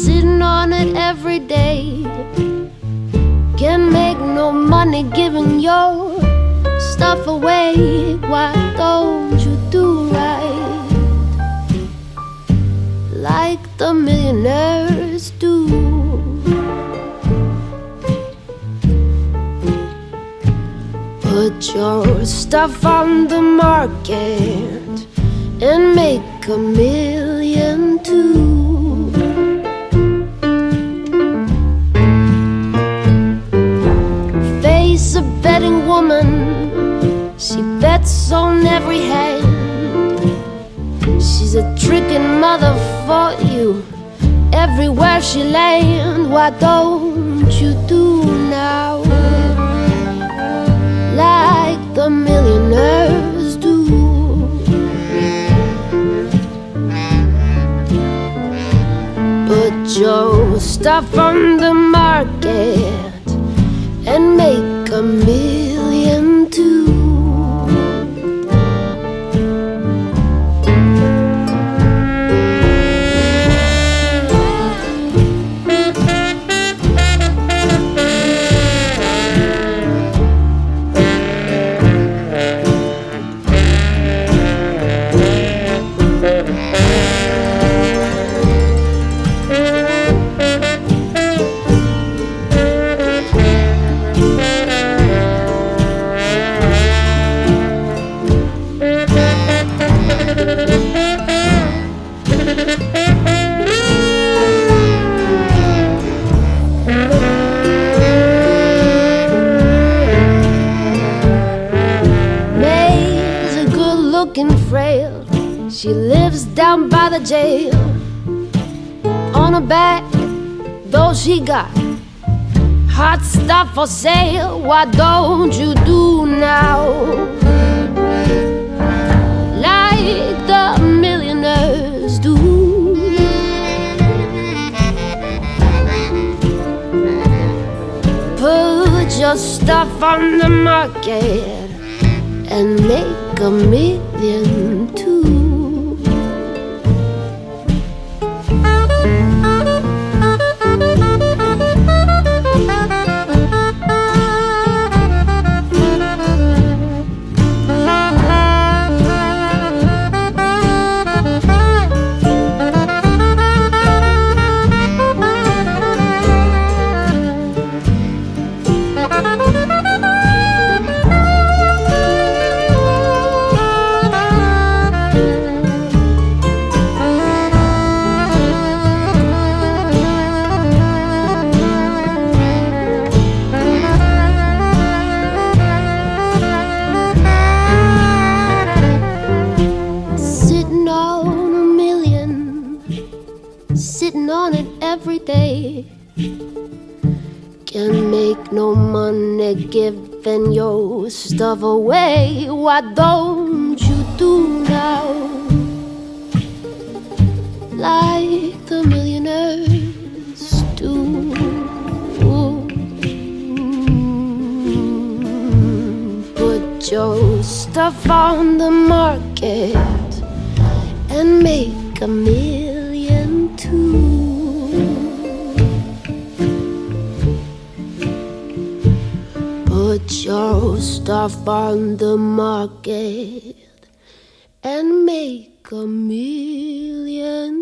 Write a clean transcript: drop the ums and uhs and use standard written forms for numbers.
sitting on it every day. Can't make no money giving your stuff away. Why don't you do right like the millionaires do? Put your stuff on the market and make a million too. Face a betting woman, she bets on every hand. She's a tricking mother for you everywhere she lands. Why don't you do now like the millionaires do? Put your stuff on the market and make a million too. She lives down by the jail. On her back, though she got hot stuff for sale. Why don't you do now like the millionaires do? Put your stuff on the market and make a million too. Can't make no money giving your stuff away. Why don't you do now like the millionaires do? Put your stuff on the market and make a million too. Put your stuff on the market and make a million